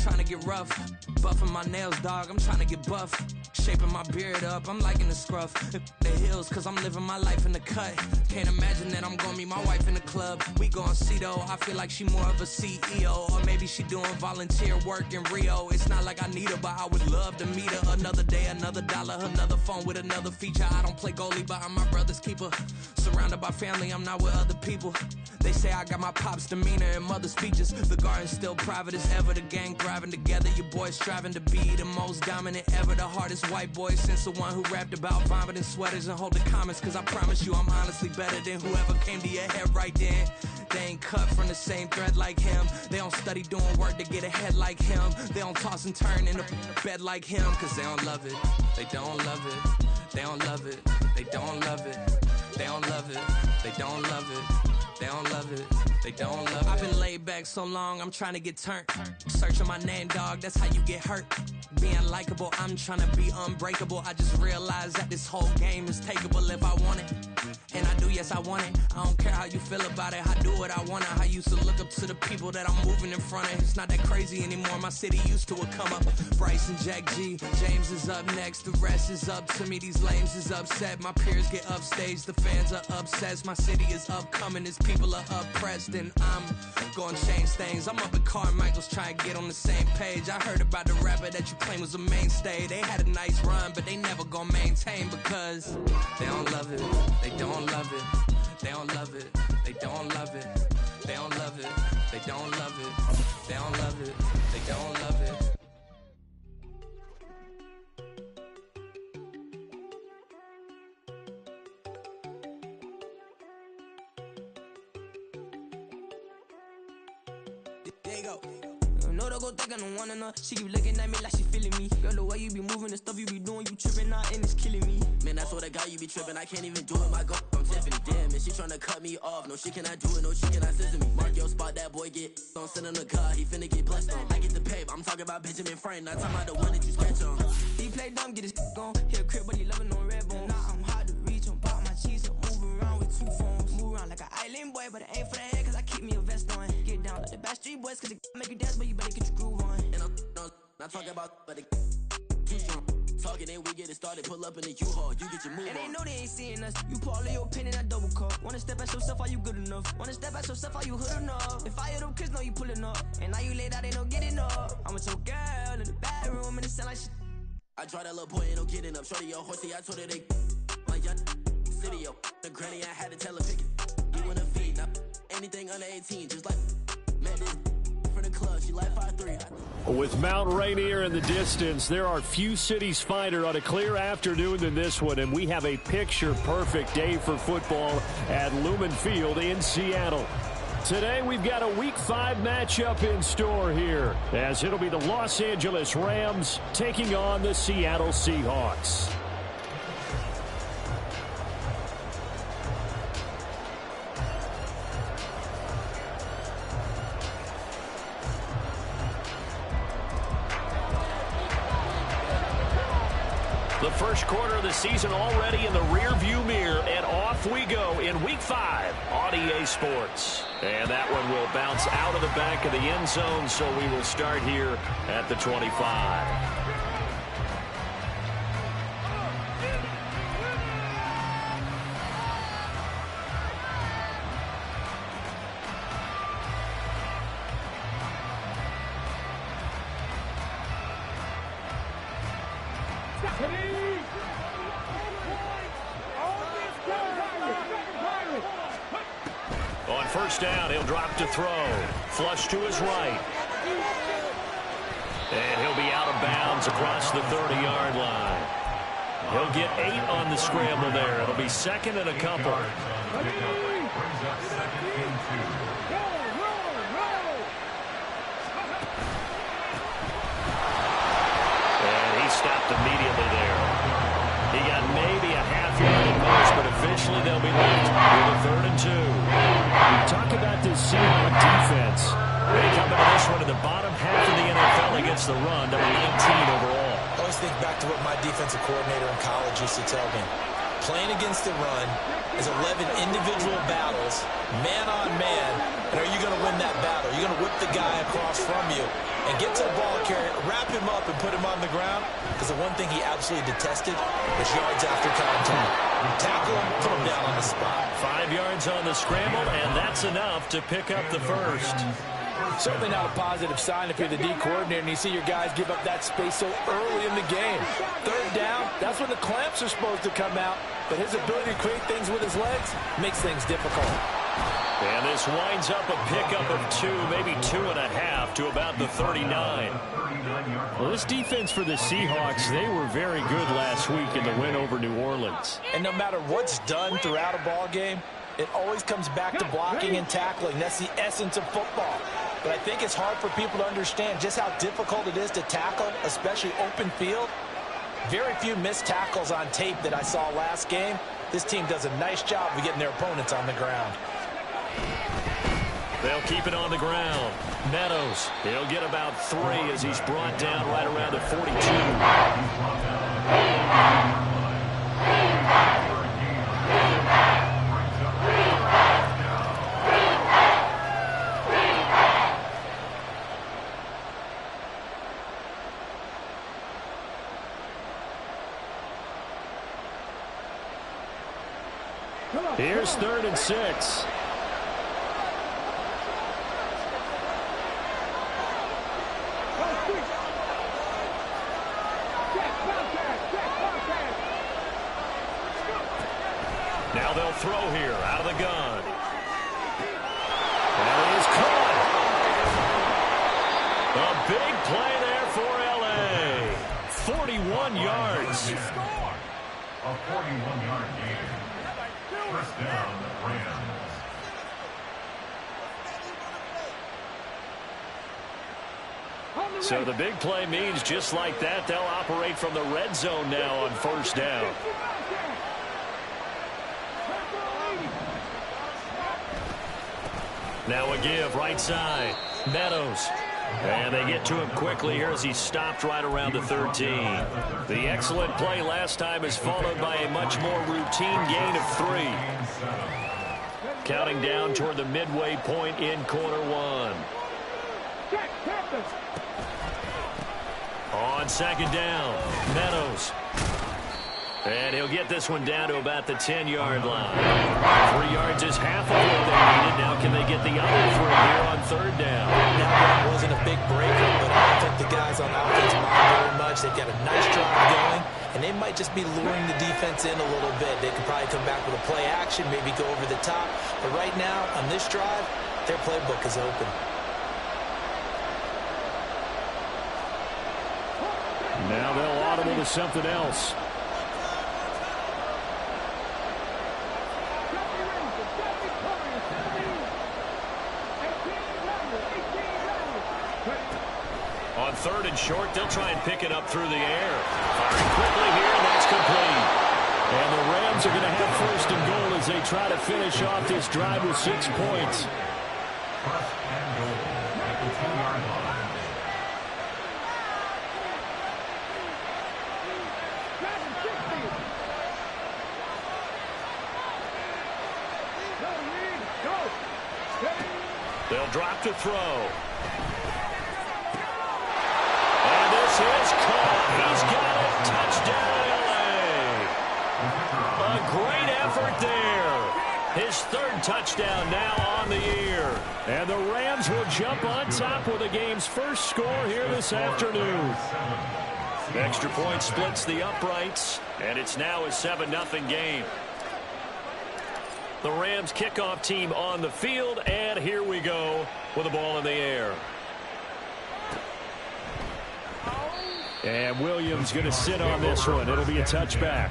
trying to get rough. Buffing my nails, dog, I'm trying to get buff. Shaping my beard up, I'm liking the scruff. The hills, cause I'm living my life in the cut. Can't imagine that I'm gonna meet my wife in the club. We gon' see though, I feel like she more of a CEO. Or maybe she doing volunteer work in Rio. It's not like I need her, but I would love to meet her. Another day, another dollar, another phone with another feature. I don't play goalie, but I'm my brother's keeper. Surrounded by family, I'm not with other people. They say I got my pop's demeanor and mother's speeches. The garden's still private as ever, the gang thriving together. Your boys striving to be the most dominant ever. The hardest white boy since the one who rapped about vomiting sweaters and holding comments. Cause I promise you I'm honestly better than whoever came to your head right then. They ain't cut from the same thread like him. They don't study doing work to get ahead like him. They don't toss and turn in the bed like him. Cause they don't love it, they don't love it. They don't love it, they don't love it. They don't love it, they don't love it. They don't love it, they don't love it. I've been laid back so long, I'm trying to get turned. Searching my name, dog, that's how you get hurt. Being likable, I'm trying to be unbreakable. I just realized that this whole game is takeable if I want it. And I do, yes, I want it. I don't care how you feel about it, I do what I want it. I used to look up to the people that I'm moving in front of. It's not that crazy anymore, my city used to a come up. Bryce and Jack G, James is up next. The rest is up to me, these lames is upset. My peers get upstaged, the fans are obsessed. My city is upcoming, its people are oppressed. And I'm gonna change things. I'm up at Carmichael's trying to get on the same page. I heard about the rapper that you claim was a mainstay. They had a nice run, but they never gonna maintain because they don't love it, they don't love it, they don't love it, they don't love it, they don't love it, they don't love it, they don't love it, they don't love it. There you go. No, don't go think I don't wanna know. She keep looking at me like she feeling me. Girl, the way you be moving, the stuff you be doing, you tripping out and it's killing me. Man, I swear to God, you be tripping. I can't even do it. My girl from Tiffany, damn, and she tryna cut me off. No, she cannot do it. No, she cannot scissor me. Mark your spot, that boy get on. Send him the car, he finna get blessed on. I get the pay, I'm talking about Benjamin Franklin. Not talking about the one that you sketch on. He play dumb, get his gone. He a crib, but he loving on red bone. Now I'm hard to reach, I'm pop my cheese, I'm moving around with 2 phones. Move around like an island boy, but it ain't for the head, cause I keep me a vest on. Get down like the Backstreet Boys, cause it make you dance, but you better get your groove on. And I'm not talking about, but it too strong. Talking and we get it started, pull up in the U-Haul, you get your move on. And they know they ain't seeing us. You pull all of your pin in that double cup. Wanna step at yourself, are you good enough? Wanna step at yourself, are you hood enough? If I hear them kids know you pulling up, and now you laid out, they don't get enough. I'm with your girl in the bedroom, and it sound like shit. I draw that little boy, ain't no getting up. Shorty, yo, horsey, I told her they my young city, yo. The granny, I had to tell her pick it. You wanna feed, now anything under 18, just like, man, this for the club, she like 5'3". With Mount Rainier in the distance, there are few cities finer on a clear afternoon than this one, and we have a picture-perfect day for football at Lumen Field in Seattle. Today, we've got a Week 5 matchup in store here, as it'll be the Los Angeles Rams taking on the Seattle Seahawks. The first quarter of the season already in the rear-view mirror, and off we go in Week 5 on EA Sports. And that one will bounce out of the back of the end zone, so we will start here at the 25. On first down, he'll drop to throw. Flush to his right. And he'll be out of bounds across the 30-yard line. He'll get 8 on the scramble there. It'll be second and a couple. And he stopped immediately there. He got maybe a half yard at most, but eventually they'll be left with a 3rd and 2. We talk about this Seahawks defense. They come into this one in the bottom half of the NFL against the run, number 19 overall. I always think back to what my defensive coordinator in college used to tell me. Playing against the run is 11 individual battles, man on man, and are you going to win that battle? You're going to whip the guy across from you. and get to the ball carrier, wrap him up, and put him on the ground. Because the one thing he absolutely detested was yards after contact. Tackle him, put him down on the spot. 5 yards on the scramble, and that's enough to pick up the first. Certainly not a positive sign if you're the D coordinator and you see your guys give up that space so early in the game. Third down, that's when the clamps are supposed to come out. But his ability to create things with his legs makes things difficult. And this winds up a pickup of 2, maybe 2.5 to about the 39. Well, this defense for the Seahawks, they were very good last week in the win over New Orleans. And no matter what's done throughout a ball game, it always comes back to blocking and tackling. That's the essence of football. But I think it's hard for people to understand just how difficult it is to tackle, especially open field. Very few missed tackles on tape that I saw last game. This team does a nice job of getting their opponents on the ground. They'll keep it on the ground. Meadows, he'll get about 3 as he's brought down right around the 42. Here's 3rd and 6. Now they'll throw here out of the gun. And it is caught. A big play there for L.A. 41 yards. A 41-yard gain. First down, Rams. So the big play means just like that, they'll operate from the red zone now on 1st down. Now a give right side. Meadows. And they get to him quickly here as he's stopped right around the 13. The excellent play last time is followed by a much more routine gain of 3. Counting down toward the midway point in quarter 1. On 2nd down, Meadows. And he'll get this one down to about the 10-yard line. 3 yards is half of what they needed. Now can they get the other 3 here on 3rd down? Now that wasn't a big breaker, but I don't think the guys on offense mind very much. They've got a nice drive going, and they might just be luring the defense in a little bit. They could probably come back with a play action, maybe go over the top. But right now, on this drive, their playbook is open. Now they'll audible to something else. On 3rd and short, they'll try and pick it up through the air. Firing quickly here, and that's complete. And the Rams are going to have 1st and goal as they try to finish off this drive with 6 points. 1st and goal at the 2-yard line. They'll drop to throw. And this is caught. He's got it. Touchdown, L.A. A great effort there. His 3rd touchdown now on the year. And the Rams will jump on top with the game's first score here this afternoon. Extra point splits the uprights, and it's now a 7-0 game. The Rams kickoff team on the field, and here we go with the ball in the air. And Williams going to sit on this one. It'll be a touchback.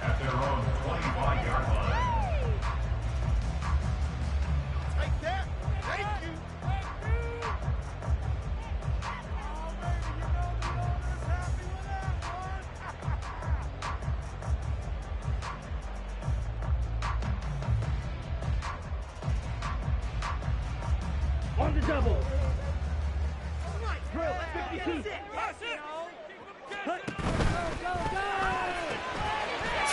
At their own 25-yard line. Take that. Thank you. On the double. Drill, 52.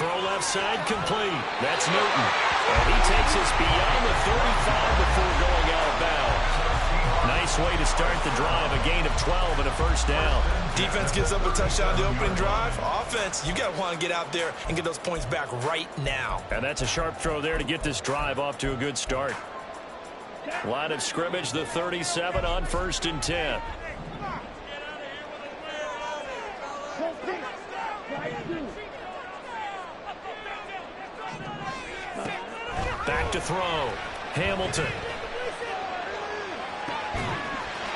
Throw left side complete. That's Newton. And he takes us beyond the 35 before going out of bounds. Nice nice way to start the drive. A gain of 12 and a first down. Defense gives up a touchdown the opening drive. Offense, you got to want to get out there and get those points back right now. And that's a sharp throw there to get this drive off to a good start. Line of scrimmage, the 37 on 1st and 10. Back to throw. Hamilton.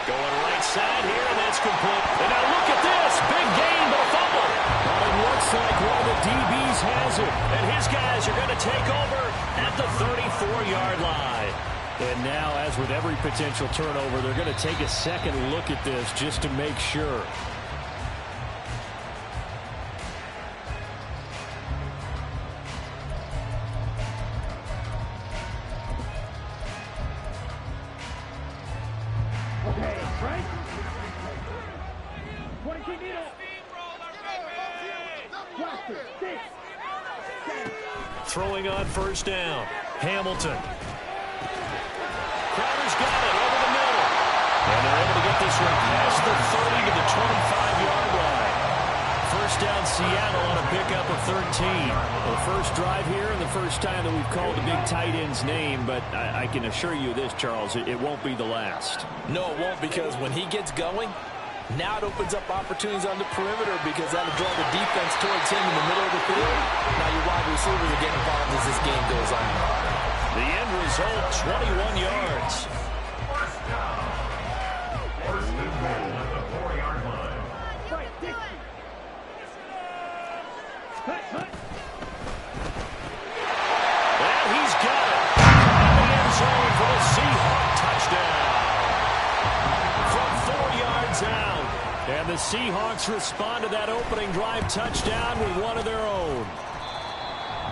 Going right side here, and that's complete. And now look at this. Big gain, but a fumble. Well, it looks like one of the DBs has it. And his guys are going to take over at the 34-yard line. And now, as with every potential turnover, they're going to take a second look at this just to make sure. Throwing on 1st down. Hamilton. Crowder's got it over the middle. And they're able to get this one past the 30 to the 25-yard line. 1st down Seattle on a pickup of 13. The first drive here and the first time that we've called the big tight end's name, but I can assure you this, Charles, it won't be the last. No, it won't, because when he gets going, now it opens up opportunities on the perimeter because that'll draw the defense towards him in the middle of the field. Now your wide receivers are getting involved as this game goes on. The end result, 21 yards. First down. First and goal at the 4-yard line. And he's got it. In the end zone for the Seahawks touchdown. From 4 yards out. And the Seahawks respond to that opening drive touchdown with one of their own.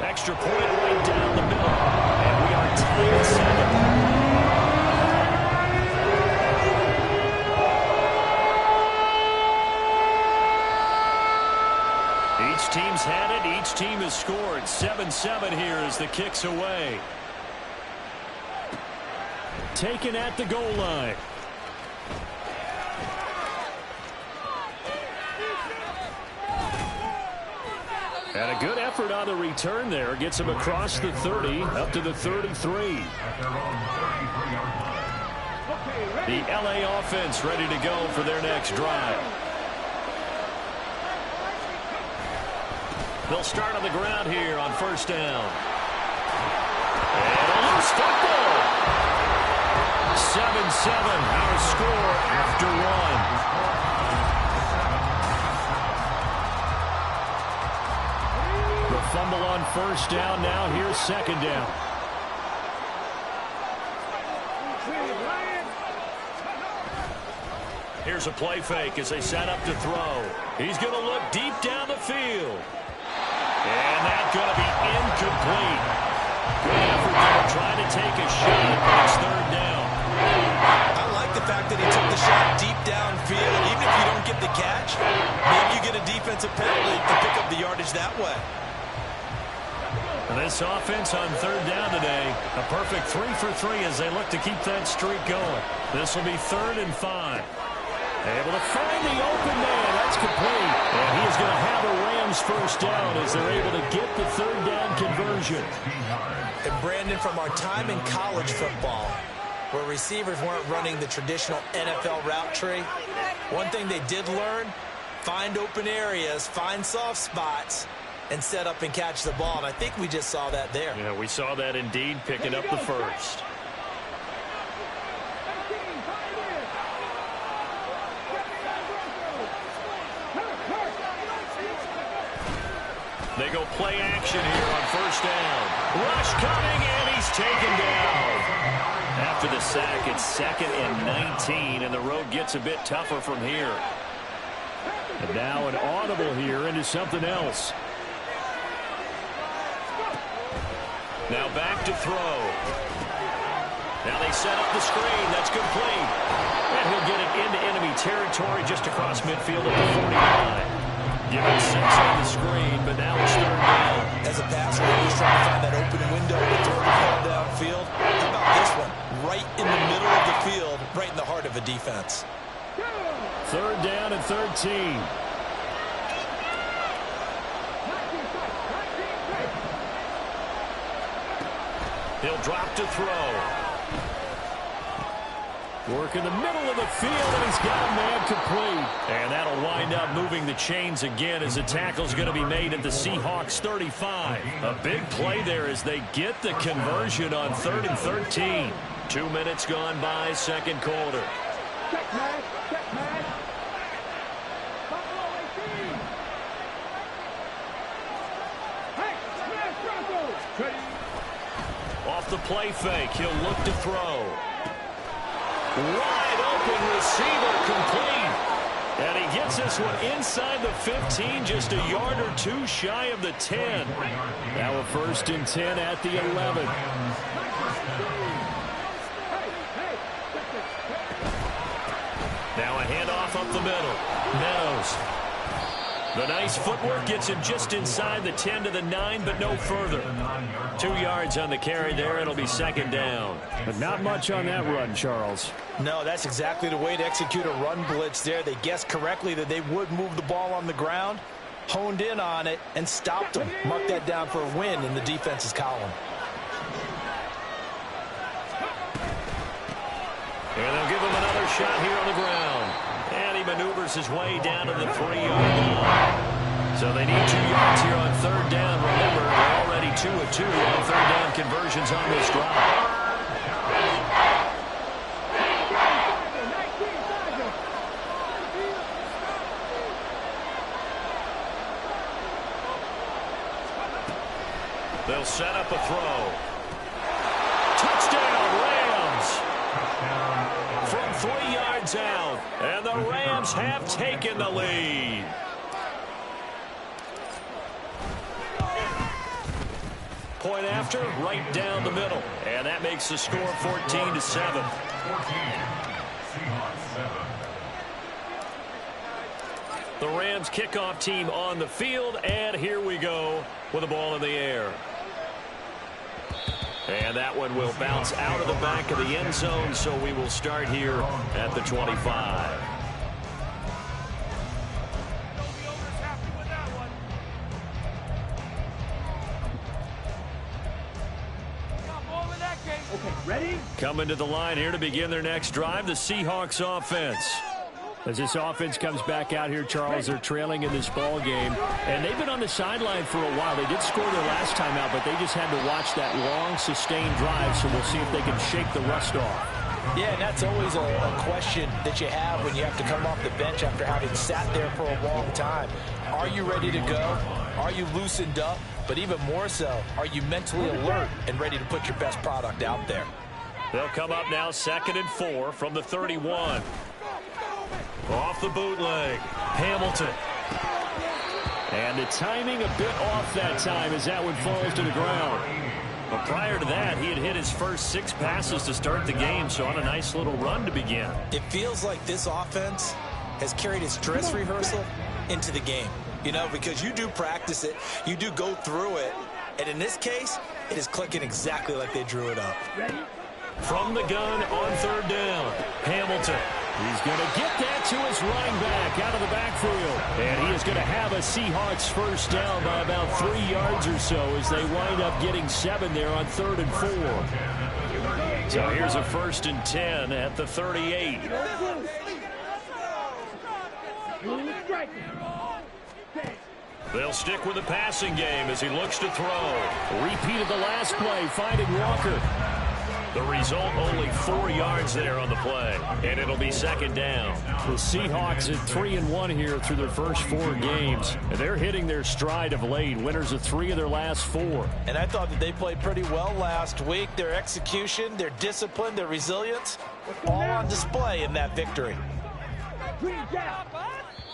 Extra point right down the middle. And we are tied at 7. Each team's had it. Each team has scored. 7-7 here as the kick's away. Taken at the goal line. And a good effort on the return there. Gets him across the 30, up to the 33. The LA offense ready to go for their next drive. They'll start on the ground here on 1st down. And a loose football. 7-7, our score after 1. The fumble on 1st down. Now here's 2nd down. Here's a play fake as they set up to throw. He's going to look deep down the field. And that's going to be incomplete. Good effort there trying to take a shot, but it's 3rd down. I like the fact that he took the shot deep downfield. Even if you don't get the catch, maybe you get a defensive penalty to pick up the yardage that way. And this offense on 3rd down today, a perfect 3 for 3 as they look to keep that streak going. This will be 3rd and 5. Able to find the open man. That's complete. And he is going to have a Rams 1st down as they're able to get the 3rd down conversion. And Brandon, from our time in college football, where receivers weren't running the traditional NFL route tree, one thing they did learn, find open areas, find soft spots, and set up and catch the ball. And I think we just saw that there. Yeah, we saw that indeed, picking up the 1st. They go play action here on 1st down. Rush coming, and he's taken down. After the sack, it's 2nd and 19, and the road gets a bit tougher from here. And now an audible here into something else. Now back to throw. Now they set up the screen. That's complete. And he'll get it into enemy territory just across midfield at the 49. Give it 6 on the screen, but now it's 3rd down. As a passer, he's trying to find that open window to throw the ball downfield. How about this one? Right in the middle of the field, right in the heart of a defense. Third down and 13. He'll drop to throw. Work in the middle of the field, and he's got a man complete. And that'll wind up moving the chains again as the tackle's going to be made at the Seahawks 35. A big play there as they get the conversion on 3rd and 13. 2 minutes gone by, second quarter. Check pass, check pass. Hey, smash Broncos. Off the play fake, he'll look to throw. Wide open receiver complete. And he gets this one inside the 15, just a yard or two shy of the 10. Now a 1st and 10 at the 11. Now a handoff up the middle. Meadows. The nice footwork gets him just inside the 10 to the 9, but no further. 2 yards on the carry there. It'll be 2nd down. But not much on that run, Charles. No, that's exactly the way to execute a run blitz there. They guessed correctly that they would move the ball on the ground, honed in on it, and stopped them. Mark that down for a win in the defense's column. And they'll give him another shot here on the ground. And he maneuvers his way down to the 3-yard line. So they need 2 yards here on 3rd down. Remember, they're already 2 of 2 on 3rd down conversions on this drive. They'll set up a throw. Touchdown, Rams! From 3 yards out, and the Rams have taken the lead. Point after, right down the middle, and that makes the score 14-7. The Rams kickoff team on the field, and here we go with the ball in the air. And that one will bounce out of the back of the end zone, so we will start here at the 25. Okay, ready? Coming to the line here to begin their next drive, the Seahawks offense. As this offense comes back out here, Charles, they're trailing in this ball game. And they've been on the sideline for a while. They did score their last time out, but they just had to watch that long, sustained drive, so we'll see if they can shake the rust off. Yeah, and that's always a question that you have when you have to come off the bench after having sat there for a long time. Are you ready to go? Are you loosened up? But even more so, are you mentally alert and ready to put your best product out there? They'll come up now 2nd and 4 from the 31. Off the bootleg, Hamilton. And the timing a bit off that time as that one falls to the ground. But prior to that, he had hit his first 6 passes to start the game, so on a nice little run to begin. It feels like this offense has carried its dress rehearsal into the game. You know, because you do practice it, you do go through it, and in this case, it is clicking exactly like they drew it up. From the gun on 3rd down, Hamilton. He's going to get that to his running back out of the backfield. And he is going to have a Seahawks first down by about 3 yards or so as they wind up getting 7 there on 3rd and 4. So here's a 1st and 10 at the 38. They'll stick with the passing game as he looks to throw. Repeat of the last play, finding Walker. The result, only 4 yards there on the play, and it'll be 2nd down. The Seahawks at 3-1 here through their first 4 games. And they're hitting their stride of late, winners of 3 of their last 4. And I thought that they played pretty well last week. Their execution, their discipline, their resilience, all on display in that victory.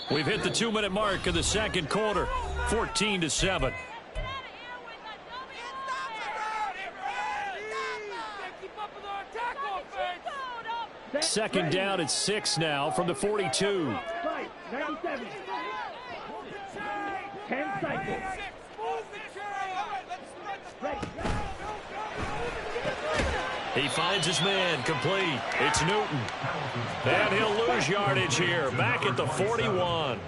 We've hit the 2-minute mark of the second quarter, 14-7. Second down at 6 now from the 42. 97. 10 cycles. He finds his man, complete. It's Newton. And he'll lose yardage here, back at the 41.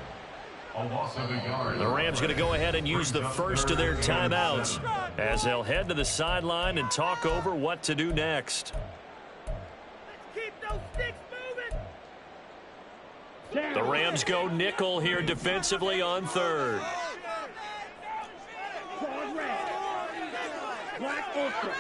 The Rams going to go ahead and use the first of their timeouts as they'll head to the sideline and talk over what to do next. Keep those sticks moving. The Rams go nickel here defensively on third. Quad red. Black ultra.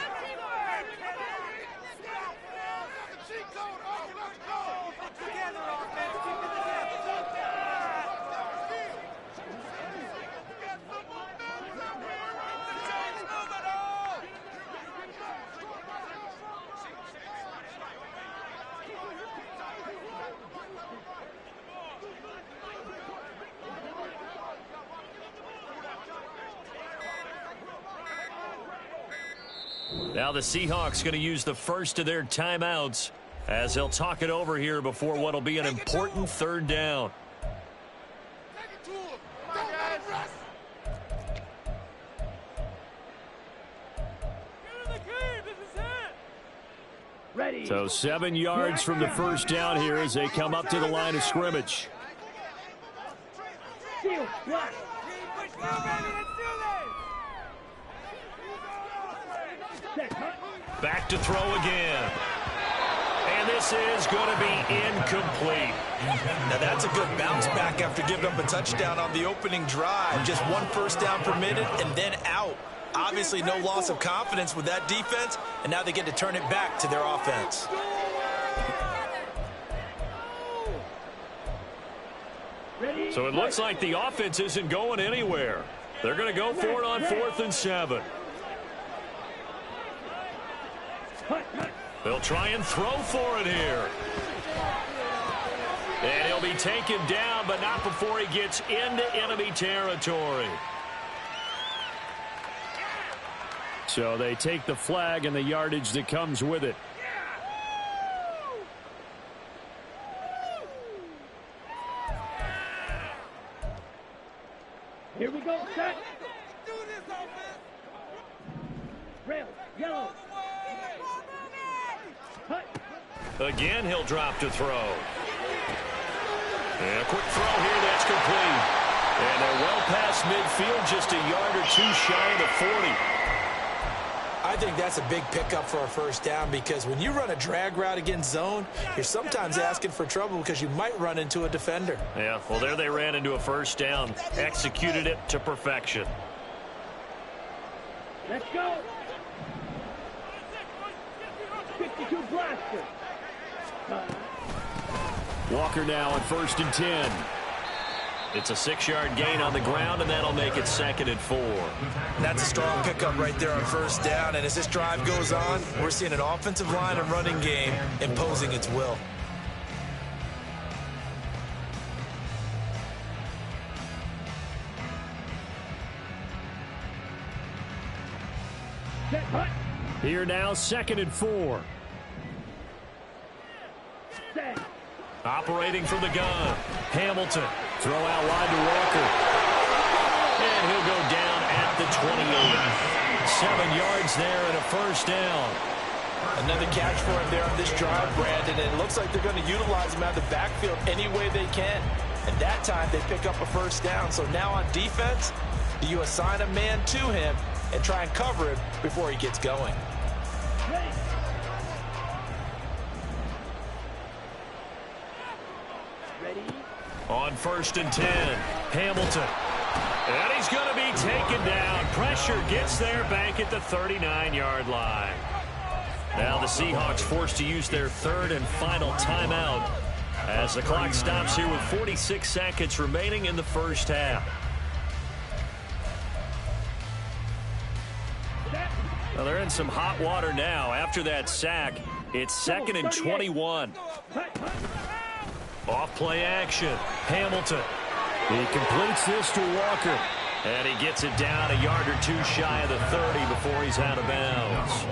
Now the Seahawks going to use the first of their timeouts as they'll talk it over here before what will be an important third down. Ready. So 7 yards from the first down here as they come up to the line of scrimmage. Seal. Black. Back to throw again. And this is going to be incomplete. Now that's a good bounce back after giving up a touchdown on the opening drive. Just 1 first down permitted and then out. Obviously no loss of confidence with that defense, and now they get to turn it back to their offense. So it looks like the offense isn't going anywhere. They're going to go for it on 4th and 7. They'll try and throw for it here. And he'll be taken down, but not before he gets into enemy territory. So they take the flag and the yardage that comes with it. Here we go. Set. Rail. Yellow. Again, he'll drop to throw. And a quick throw here, that's complete. And they're well past midfield, just a yard or two shy of the 40. I think that's a big pickup for a first down because when you run a drag route against zone, you're sometimes asking for trouble because you might run into a defender. Yeah, well, there they ran into a first down, executed it to perfection. Let's go. 52 blaster. Walker now on 1st and 10. It's a 6-yard gain on the ground, and that'll make it 2nd and 4. That's a strong pickup right there on first down, and as this drive goes on, we're seeing an offensive line and running game imposing its will. Here now, 2nd and 4. Operating from the gun. Hamilton. Throw out wide to Walker. And he'll go down at the 28. 7 yards there and a first down. Another catch for him there on this drive, Brandon, and it looks like they're going to utilize him out of the backfield any way they can. And that time they pick up a first down. So now on defense, you assign a man to him and try and cover him before he gets going. On 1st and 10, Hamilton. And he's going to be taken down. Pressure gets there back at the 39-yard line. Now the Seahawks forced to use their 3rd and final timeout as the clock stops here with 46 seconds remaining in the first half. Well, they're in some hot water now. After that sack, it's 2nd and 21. Off play action. Hamilton. He completes this to Walker. And he gets it down a yard or two shy of the 30 before he's out of bounds.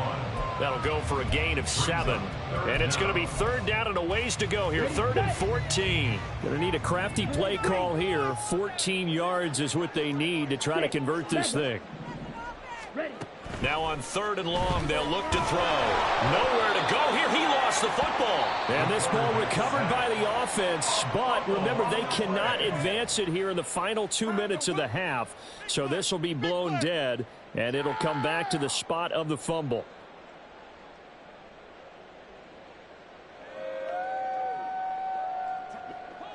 That'll go for a gain of 7. And it's going to be 3rd down and a ways to go here. 3rd and 14. Going to need a crafty play call here. 14 yards is what they need to try to convert this thing. Now on 3rd and long, they'll look to throw. Nowhere to go here. He lost the football. And this ball recovered by the offense. But remember, they cannot advance it here in the final 2 minutes of the half. So this will be blown dead, and it'll come back to the spot of the fumble.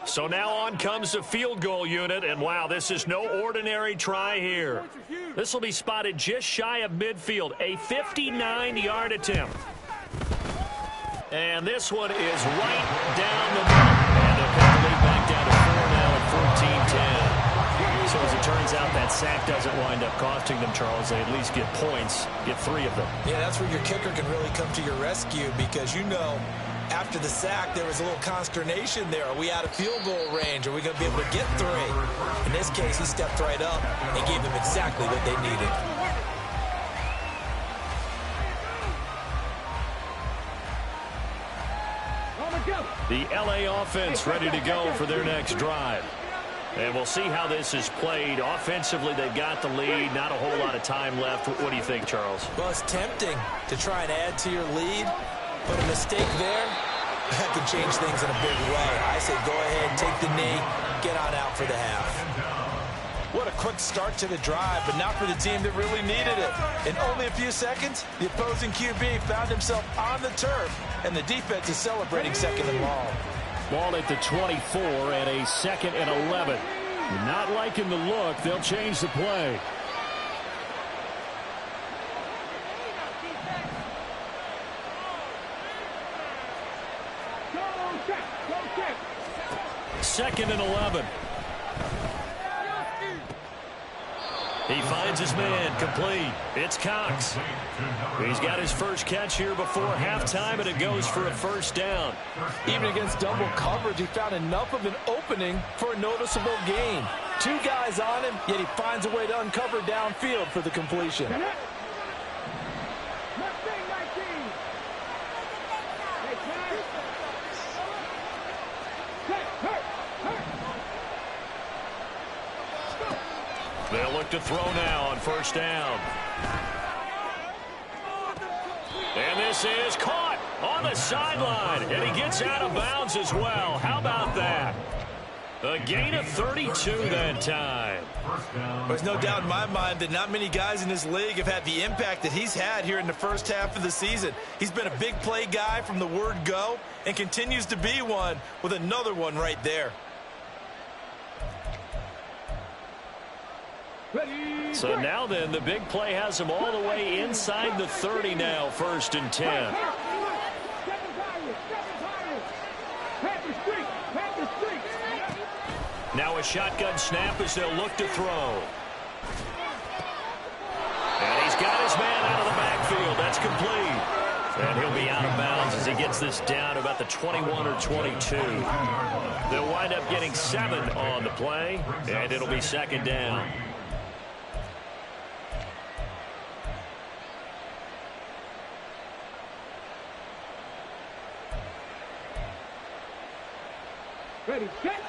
So now on comes the field goal unit, and wow, this is no ordinary try here. This will be spotted just shy of midfield, a 59-yard attempt. And this one is right down the middle. And they'll cut the lead back down to 4 now at 14-10. So as it turns out, that sack doesn't wind up costing them, Charles. They at least get points, get 3 of them. Yeah, that's where your kicker can really come to your rescue because you know after the sack, there was a little consternation there. Are we out of field goal range? Are we going to be able to get 3? In this case, he stepped right up and gave them exactly what they needed. The LA offense ready to go for their next drive. And we'll see how this is played. Offensively, they've got the lead. Not a whole lot of time left. What do you think, Charles? Well, it's tempting to try and add to your lead. But a mistake there, that could change things in a big way. I say go ahead, take the knee, get on out for the half. What a quick start to the drive, but not for the team that really needed it. In only a few seconds, the opposing QB found himself on the turf, and the defense is celebrating 2nd and long. Ball at the 24 and a 2nd and 11. Not liking the look. They'll change the play. Second and 11. He finds his man complete. It's Cox. He's got his first catch here before halftime, and it goes for a first down. Even against double coverage, he found enough of an opening for a noticeable gain. 2 guys on him, yet he finds a way to uncover downfield for the completion. They'll look to throw now on first down. And this is caught on the sideline. And he gets out of bounds as well. How about that? A gain of 32 that time. There's no doubt in my mind that not many guys in this league have had the impact that he's had here in the first half of the season. He's been a big play guy from the word go and continues to be one with another one right there. So now then, the big play has him all the way inside the 30 now, 1st and 10. Now a shotgun snap as they'll look to throw. And he's got his man out of the backfield. That's complete. And he'll be out of bounds as he gets this down about the 21 or 22. They'll wind up getting 7 on the play, and it'll be 2nd down. Ready, set.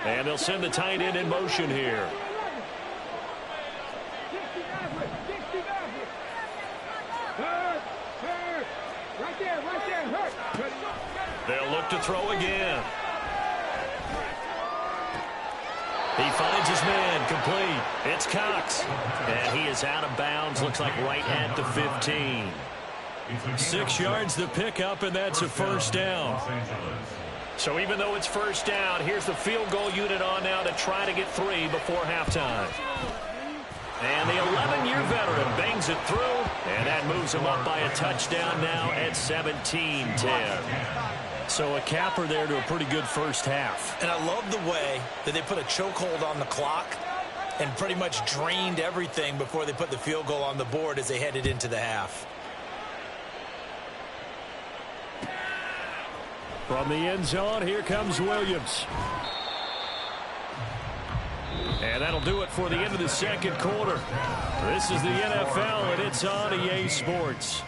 And they'll send the tight end in motion here. Right there, hurt. They'll look to throw again. He finds his man complete. It's Cox. And he is out of bounds. Looks like right at the 15. 6 yards the pickup, and that's a first down. So even though it's first down, here's the field goal unit on now to try to get 3 before halftime. And the 11-year veteran bangs it through, and that moves him up by a touchdown now at 17-10. So a capper there to a pretty good first half. And I love the way that they put a chokehold on the clock and pretty much drained everything before they put the field goal on the board as they headed into the half. From the end zone, here comes Williams. And that'll do it for the end of the second quarter. This is the NFL, and it's on EA Sports.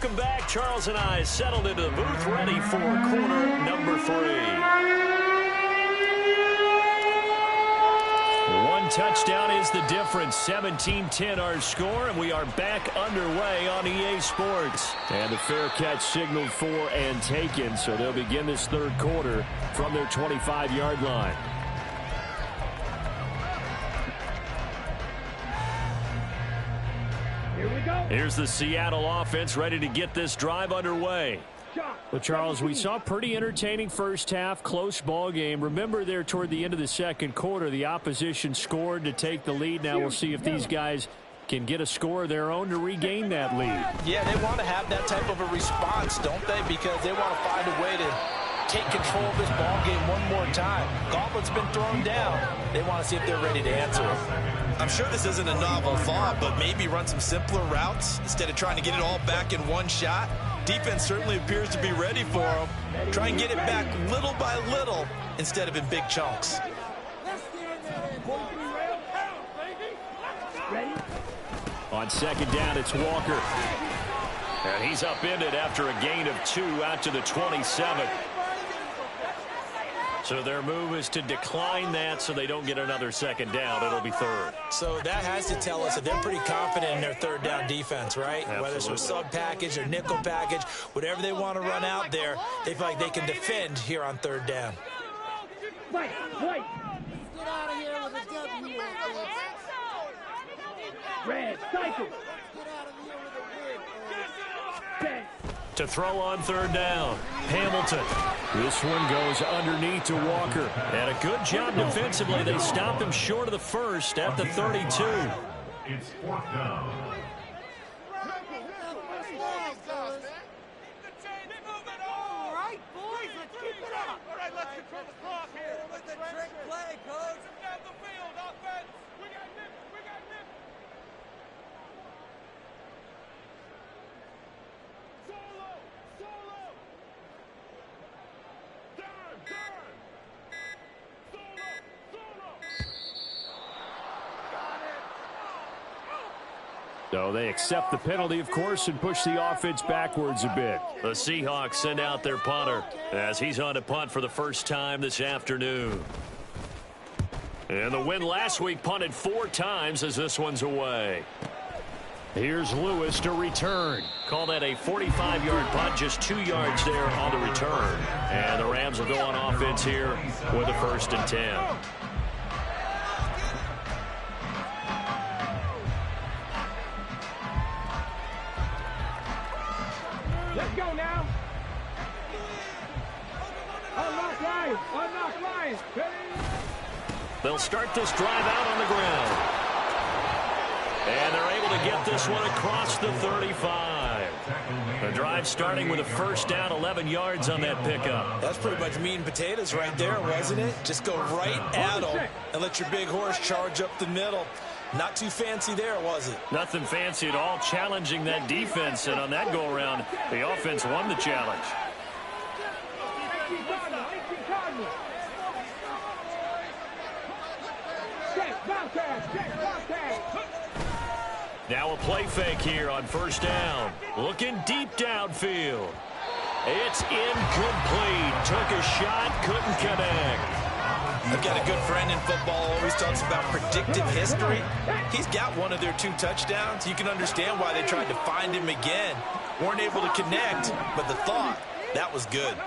Welcome back. Charles and I settled into the booth, ready for quarter number 3. One touchdown is the difference. 17-10 our score, and we are back underway on EA Sports. And the fair catch signaled for and taken, so they'll begin this third quarter from their 25-yard line. Here's the Seattle offense ready to get this drive underway. Well, Charles, we saw a pretty entertaining first half, close ball game. Remember there toward the end of the second quarter, the opposition scored to take the lead. Now we'll see if these guys can get a score of their own to regain that lead. Yeah, they want to have that type of a response, don't they? Because they want to find a way to take control of this ball game one more time. Gauntlet's been thrown down. They want to see if they're ready to answer it. I'm sure this isn't a novel thought, but maybe run some simpler routes instead of trying to get it all back in one shot. Defense certainly appears to be ready for them. Try and get it back little by little instead of in big chunks. On second down, it's Walker. And he's upended after a gain of 2 out to the 27. So their move is to decline that so they don't get another second down. It'll be third. So that has to tell us that they're pretty confident in their third down defense, right? Absolutely. Whether it's a sub package or nickel package, whatever they want to run out there, they feel like they can defend here on third down. Wait. Get out of here with a W. Red, cycle. Get out of here with a win. To throw on third down, Hamilton. This one goes underneath to Walker. And a good job defensively. They stopped him short of the first at the 32. It's 4th down. All right, boys, let's keep it up. All right, let's control the clock here. With the trick play, coach. Down the field, offense. We got Nick. Solo. So they accept the penalty, of course, and push the offense backwards a bit. The Seahawks send out their punter as he's on to punt for the first time this afternoon. And the win last week punted 4 times as this one's away. Here's Lewis to return. Call that a 45-yard punt, just 2 yards there on the return. And the Rams will go on offense here with a 1st and 10. Let's go now. Unlock lines. They'll start this drive out on the ground. And they're able to get this one across the 35. The drive starting with a 1st down, 11 yards on that pickup. That's pretty much meat and potatoes right there, wasn't it? Just go right at them and let your big horse charge up the middle. Not too fancy there, was it? Nothing fancy at all, challenging that defense. And on that go-around, the offense won the challenge. Now a play fake here on 1st down. Looking deep downfield. It's incomplete. Took a shot, couldn't connect. I've got a good friend in football, always talks about predictive history. He's got one of their 2 touchdowns. You can understand why they tried to find him again. Weren't able to connect, but the thought, that was good.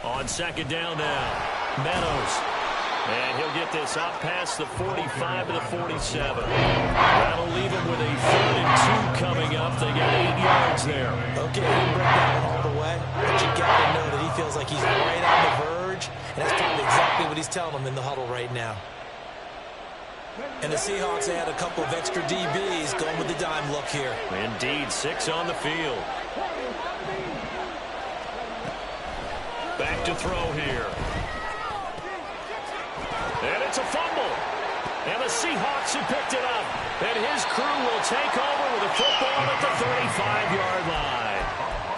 On 2nd down now, Meadows. And he'll get this out past the 45 to the 47. That'll leave him with a 3rd and 2 coming up. They got 8 yards there. Okay, he didn't break that one all the way, but you got to know that he feels like he's right on the verge, and that's probably exactly what he's telling them in the huddle right now. And the Seahawks add a couple of extra DBs going with the dime look here. Indeed, 6 on the field. Back to throw here. And it's a fumble. And the Seahawks have picked it up. And his crew will take over with a football at the 35-yard line.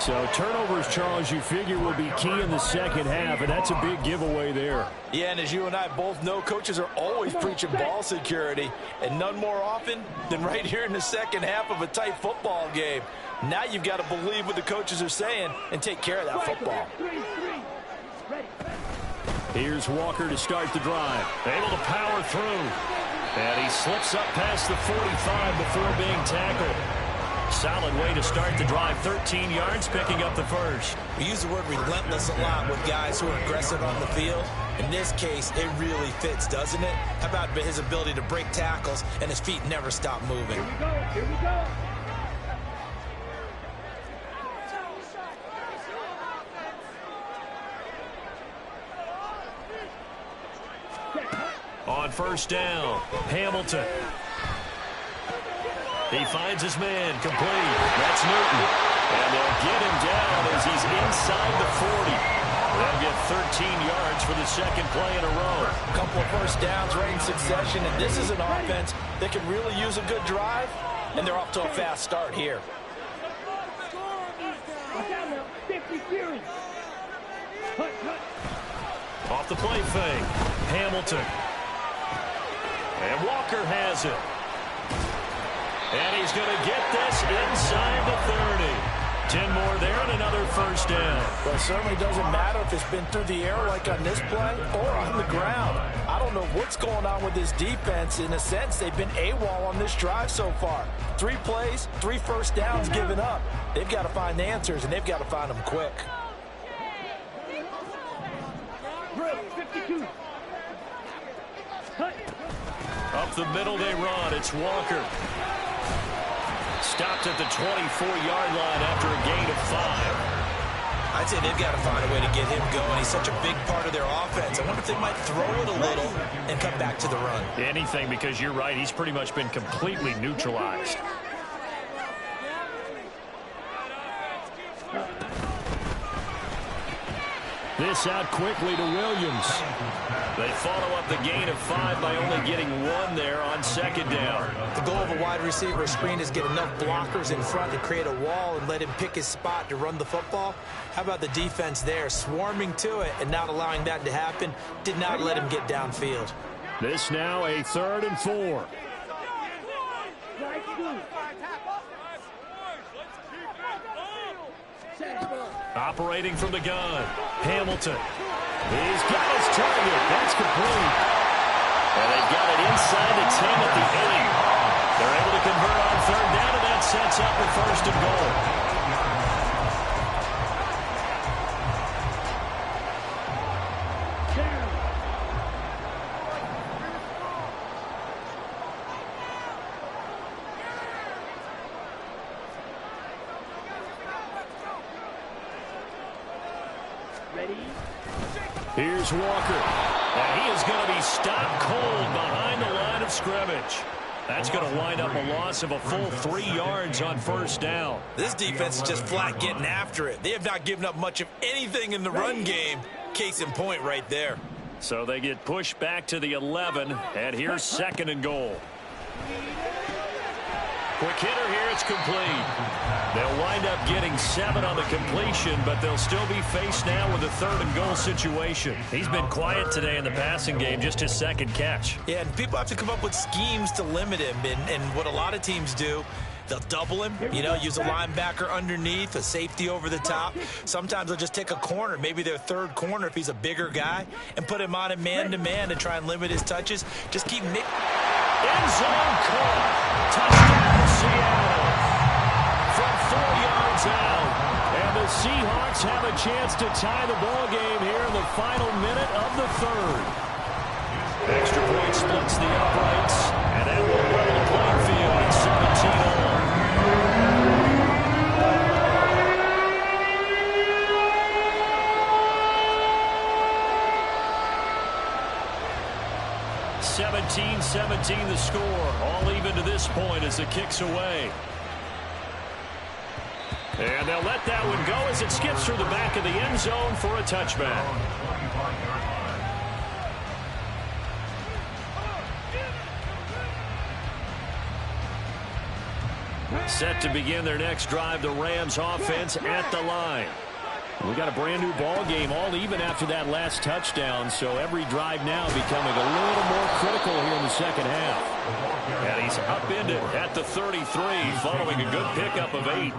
So turnovers, Charles, you figure will be key in the second half, and that's a big giveaway there. Yeah, and as you and I both know, coaches are always preaching ball security, and none more often than right here in the second half of a tight football game. Now you've got to believe what the coaches are saying and take care of that football. Here's Walker to start the drive. Able to power through. And he slips up past the 45 before being tackled. Solid way to start the drive. 13 yards, picking up the first. We use the word relentless a lot with guys who are aggressive on the field. In this case, it really fits, doesn't it? How about his ability to break tackles and his feet never stop moving? Here we go. Here we go. On first down, Hamilton. He finds his man, complete. That's Newton. And they'll get him down as he's inside the 40. They'll get 13 yards for the second play in a row. A couple of first downs right in succession, and this is an offense that can really use a good drive, and they're off to a fast start here. Off the play fake, Hamilton. And Walker has it. And he's going to get this inside the 30. 10 more there and another first down. Well, it certainly doesn't matter if it's been through the air like on this play or on the ground. I don't know what's going on with this defense. In a sense, they've been AWOL on this drive so far. 3 plays, 3 first downs given up. They've got to find answers, and they've got to find them quick. 52. Up the middle they run. It's Walker. Stopped at the 24-yard line after a gain of 5. I'd say they've got to find a way to get him going. He's such a big part of their offense. I wonder if they might throw it a little and come back to the run. Anything, because you're right. He's pretty much been completely neutralized. This out quickly to Williams. They follow up the gain of 5 by only getting 1 there on second down. The goal of a wide receiver screen is get enough blockers in front to create a wall and let him pick his spot to run the football. How about the defense there, swarming to it and not allowing that to happen? Did not let him get downfield. This now a 3rd and 4. Operating from the gun, Hamilton. He's got his target. That's complete. And they've got it inside the 10 at the 8. They're able to convert on 3rd down, and that sets up a 1st and goal. Here's Walker. And he is going to be stopped cold behind the line of scrimmage. That's going to wind up a loss of a full 3 yards on 1st down. This defense is just flat getting after it. They have not given up much of anything in the run game. Case in point right there. So they get pushed back to the 11, and here's 2nd and goal. Quick hitter here, it's complete. They'll wind up getting 7 on the completion, but they'll still be faced now with a 3rd and goal situation. He's been quiet today in the passing game, just his 2nd catch. Yeah, and people have to come up with schemes to limit him, and what a lot of teams do, they'll double him, use a linebacker underneath, a safety over the top. Sometimes they'll just take a corner, maybe their 3rd corner if he's a bigger guy, and put him on a man-to-man to try and limit his touches. Just keep end zone caught. Touchdown, Seattle. From 4 yards out. And the Seahawks have a chance to tie the ball game here in the final minute of the 3rd. Extra point splits the uprights. And that will level the playing field at 17-all. (17-17) the score. All even to this point as the kick's away. And they'll let that one go as it skips through the back of the end zone for a touchback. Set to begin their next drive, the Rams offense at the line. We got a brand new ball game, all even after that last touchdown, so every drive now becoming a little more critical here in the second half. And he's upended at the 33 following a good pickup of 8.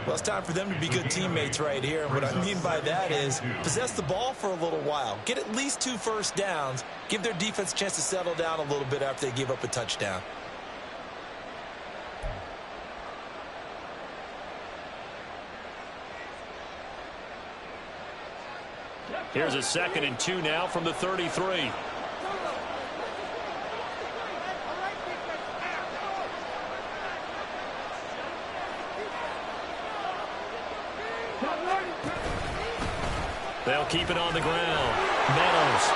Well, it's time for them to be good teammates right here. And what I mean by that is possess the ball for a little while. Get at least 2 first downs. Give their defense a chance to settle down a little bit after they give up a touchdown. Here's a 2nd and 2 now from the 33. They'll keep it on the ground. Meadows.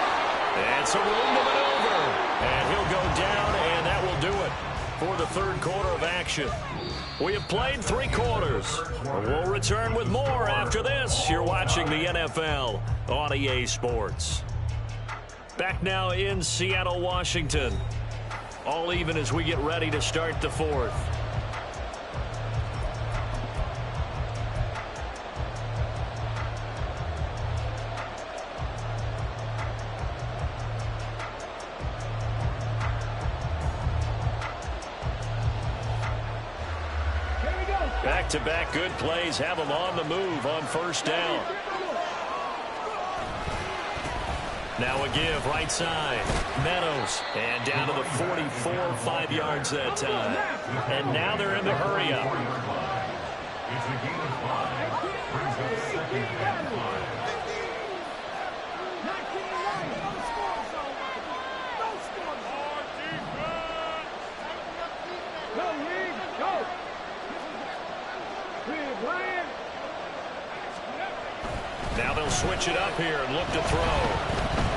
And some room to maneuver. And he'll go down, and that will do it for the third quarter of action. We have played 3 quarters. We'll return with more after this. You're watching the NFL on EA Sports. Back now in Seattle, Washington. All even as we get ready to start the fourth. Back-to-back good plays have them on the move on first down. Now a give right side. Meadows. And down to the 44, 5 yards that time. And now they're in the hurry up. It's a game of 5. Brings up 2nd and 5. Now they'll switch it up here and look to throw.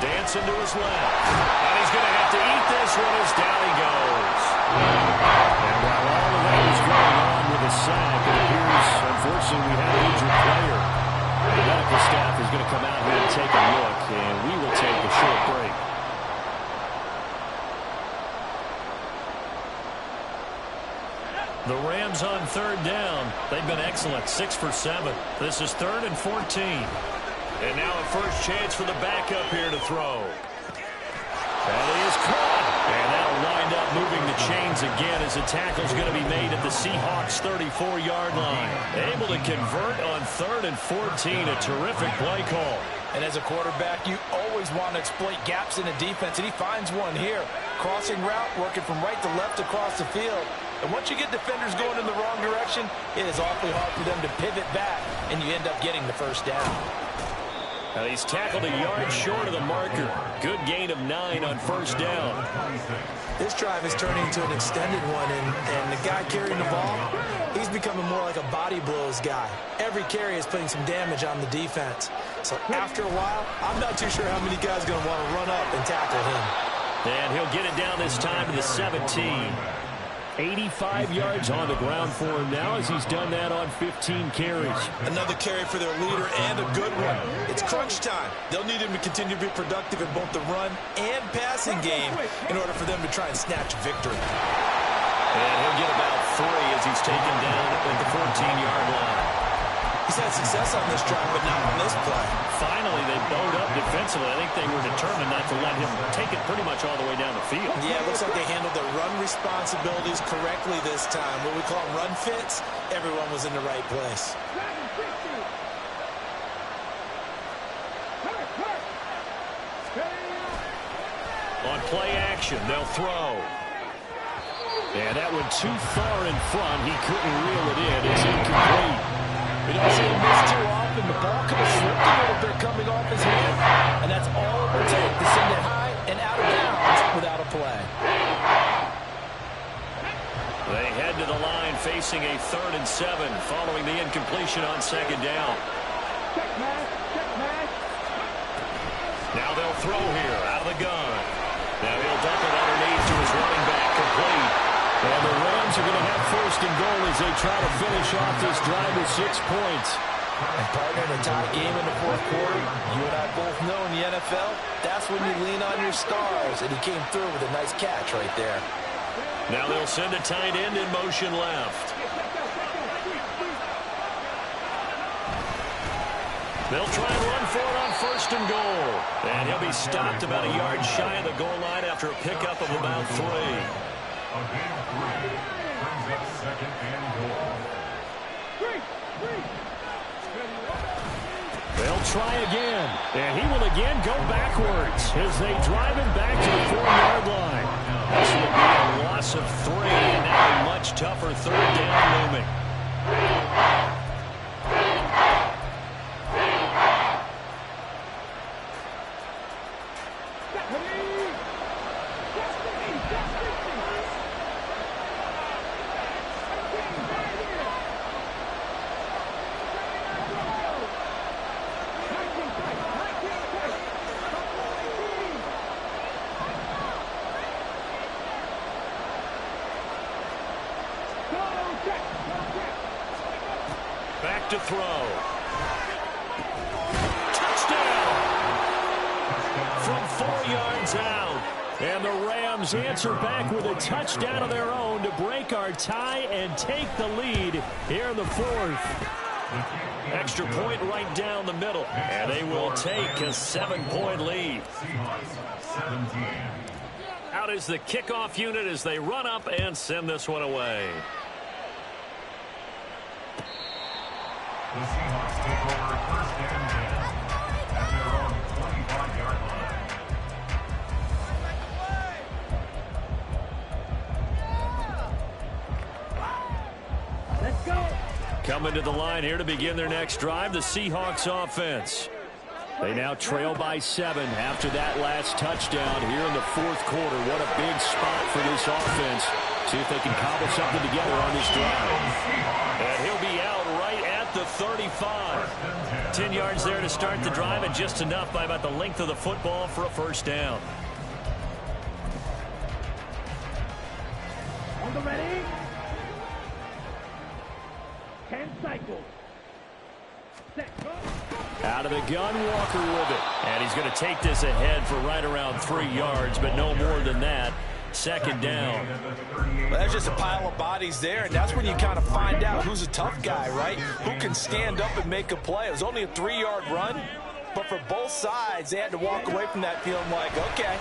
Dancing to his left. And he's going to have to eat this one as down he goes. And while all of that is going on with a sack, it appears, unfortunately, we have an injured player. The medical staff is going to come out here and take a look, and we will take a short break. The Rams on 3rd down. They've been excellent, 6 for 7. This is 3rd and 14. And now a first chance for the backup here to throw. That is caught. And that'll wind up moving the chains again as the tackle's going to be made at the Seahawks 34-yard line. Able to convert on 3rd and 14. A terrific play call. And as a quarterback, you always want to exploit gaps in the defense, and he finds one here. Crossing route, working from right to left across the field. And once you get defenders going in the wrong direction, it is awfully hard for them to pivot back, and you end up getting the first down. Now he's tackled a yard short of the marker. Good gain of 9 on first down. This drive is turning into an extended one, and the guy carrying the ball, he's becoming more like a body blows guy. Every carry is putting some damage on the defense. So after a while, I'm not too sure how many guys are going to want to run up and tackle him. And he'll get it down this time to the 17. 85 yards on the ground for him now as he's done that on 15 carries. Another carry for their leader and a good one. It's crunch time. They'll need him to continue to be productive in both the run and passing game in order for them to try and snatch victory. And he'll get about 3 as he's taken down at the 14-yard line. He's had success on this drive, but not on this play. Finally, they bowed up defensively. I think they were determined not to let him take it pretty much all the way down the field. Yeah, it looks like they handled their run responsibilities correctly this time. What we call run fits, everyone was in the right place. On play action, they'll throw. And that went too far in front. He couldn't reel it in. It's incomplete. We don't see him miss too often. The ball could have slipped a little bit coming off his hand, and that's all it would take to send it high and out of bounds without a play. They head to the line facing a 3rd and 7 following the incompletion on 2nd down. Now they'll throw here out of the gun. Now he'll dump it underneath to his running back, complete. And the Rams are going to have 1st and goal as they try to finish off this drive with 6 points. And partner, in a tie game in the 4th quarter, you and I both know in the NFL, that's when you lean on your stars. And he came through with a nice catch right there. Now they'll send a tight end in motion left. They'll try and run for it on 1st and goal. And he'll be stopped about a yard shy of the goal line after a pickup of about 3. A gain of 3 brings up 2nd and goal. They'll try again, and he will again go backwards as they drive him back to the 4-yard line. This will be a loss of 3, and now a much tougher 3rd down looming. Back to throw. Touchdown! From 4 yards out. And the Rams answer back with a touchdown of their own to break our tie and take the lead here in the 4th. Extra point right down the middle. And they will take a 7-point lead. Out is the kickoff unit as they run up and send this one away. The Seahawks take over 1st and 10 at their own 25-yard line. Let's go. Coming to the line here to begin their next drive, the Seahawks offense. They now trail by 7 after that last touchdown here in the 4th quarter. What a big spot for this offense. See if they can cobble something together on this drive. And he'll be out right at the 35. 10 yards there to start the drive, and just enough by about the length of the football for a 1st down. On the ready. 10 cycles. Set. Out of the gun, Walker with it. And he's going to take this ahead for right around 3 yards, but no more than that. 2nd down. Well, there's just a pile of bodies there, and that's when you kind of find out who's a tough guy, right? Who can stand up and make a play. It was only a 3-yard run, but for both sides, they had to walk away from that feeling like, okay,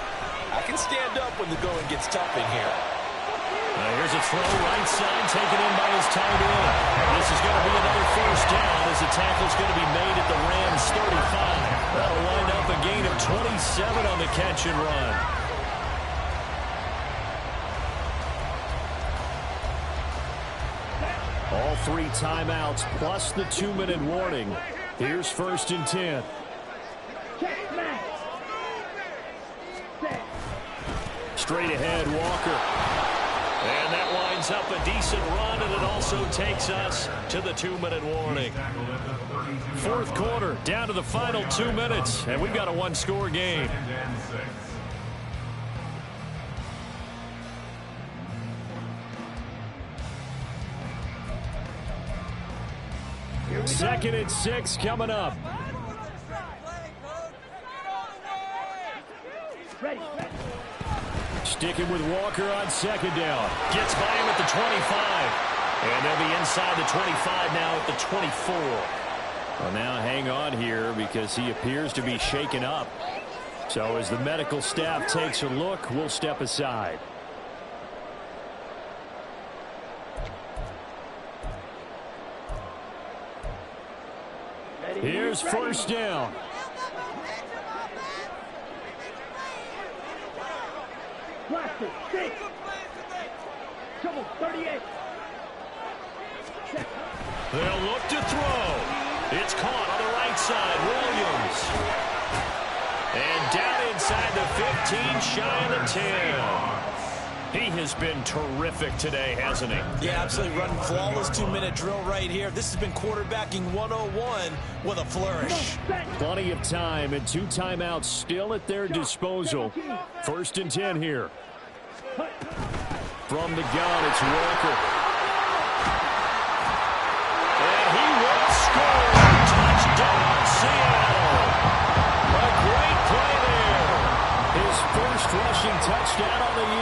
I can stand up when the going gets tough in here. Here's a throw right side, taken in by his tight end. This is going to be another 1st down as the tackle's going to be made at the Rams' 35. That'll wind up a gain of 27 on the catch and run. All 3 timeouts plus the 2-minute warning. Here's 1st and 10. Straight ahead, Walker. And that winds up a decent run, and it also takes us to the 2-minute warning. 4th quarter, down to the final 2 minutes, and we've got a 1-score game. 2nd and 6 coming up. Sticking with Walker on 2nd down. Gets by him at the 25. And they'll be inside the 25 now at the 24. Well, now hang on here because he appears to be shaken up. So as the medical staff takes a look, we'll step aside. Here's 1st down. Blaster, 6. Trouble, 38. They'll look to throw. It's caught on the right side. Williams. And down inside the 15, shy of the 10. He has been terrific today, hasn't he? Yeah, absolutely. Running flawless 2-minute drill right here. This has been quarterbacking 101 with a flourish. Plenty of time and 2 timeouts still at their disposal. 1st and 10 here. From the gun, it's Walker. And he will score. Touchdown, Seattle. A great play there. His first rushing touchdown on the year.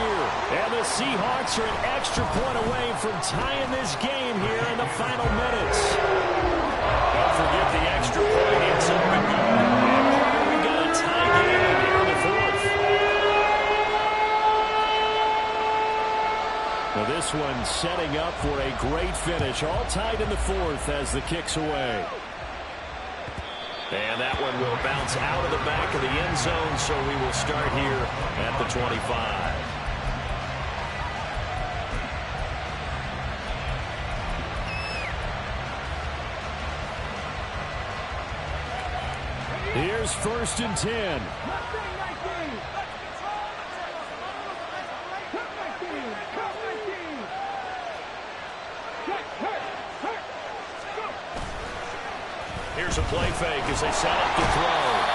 And the Seahawks are an extra point away from tying this game here in the final minutes. Don't forget the extra point. It's a We've got a tie game here in the fourth. Well, this one setting up for a great finish. All tied in the fourth as the kick's away. And that one will bounce out of the back of the end zone, so we will start here at the 25. Here's 1st and 10. Here's a play fake as they set up the throw.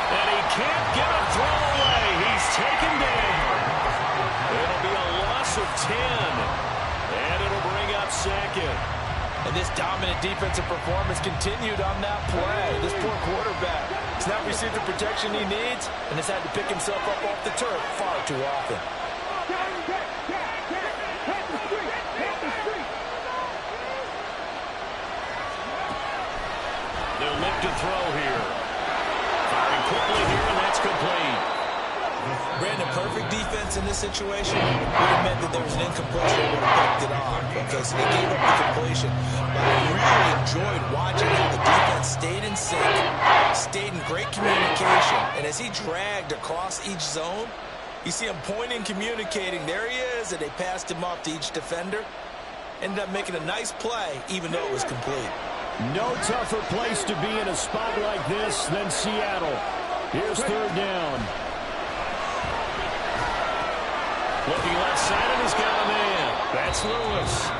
And he can't get a throw away. He's taken down. It'll be a loss of 10. And it'll bring up 2nd. And this dominant defensive performance continued on that play. This poor quarterback has not received the protection he needs and has had to pick himself up off the turf far too often. They'll look to throw here. Firing quickly here, and that's complete. Brandon, perfect defense in this situation would have meant that there was an incompletion that would have picked it off. Okay, so they gave up the completion. But I really enjoyed watching how the defense stayed in sync, stayed in great communication, and as he dragged across each zone, you see him pointing, communicating. There he is, and they passed him off to each defender. Ended up making a nice play, even though it was complete. No tougher place to be in a spot like this than Seattle. Here's 3rd down. Looking left side, and he's got a man. That's Lewis.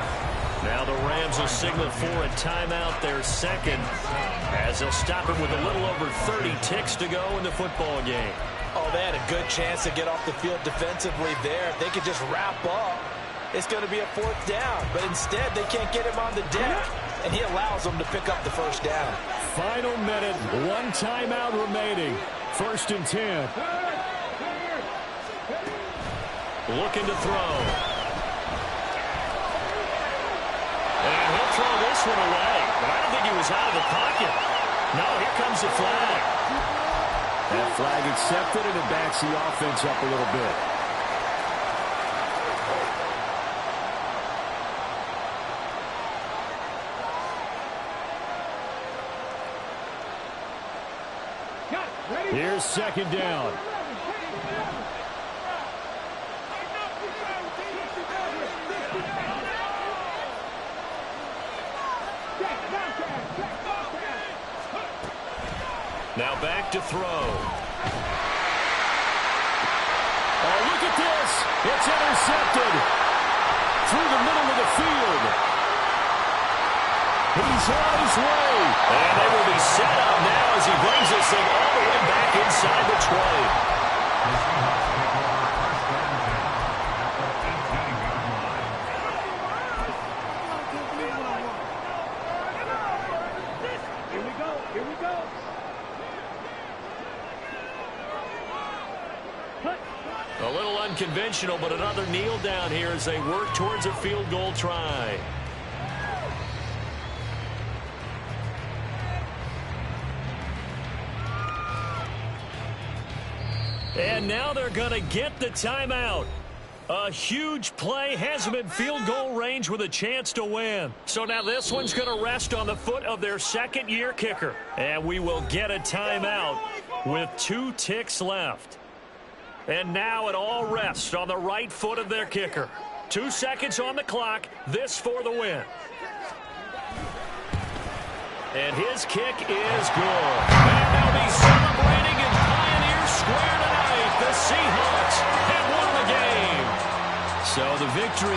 Now the Rams will signal for a timeout, their 2nd, as they'll stop him with a little over 30 ticks to go in the football game. Oh, they had a good chance to get off the field defensively there. If they could just wrap up, it's going to be a 4th down. But instead, they can't get him on the deck, and he allows them to pick up the 1st down. Final minute, 1 timeout remaining. 1st and 10. Looking to throw. And he'll throw this one away. But I don't think he was out of the pocket. No, here comes the flag. That flag accepted, and it backs the offense up a little bit. Here's 2nd down. Now back to throw. Oh, look at this. It's intercepted. Through the middle of the field. He's on his way. And they will be set up now as he brings this thing all the way back inside the 20. Here we go. A little unconventional, but another kneel down here as they work towards a field goal try. And now they're going to get the timeout. A huge play has them in field goal range with a chance to win. So now this one's going to rest on the foot of their 2nd-year kicker. And we will get a timeout with 2 ticks left. And now it all rests on the right foot of their kicker. 2 seconds on the clock. This for the win. And his kick is good. And they'll be celebrating in Pioneer Square tonight. The Seahawks have won the game. So the victory.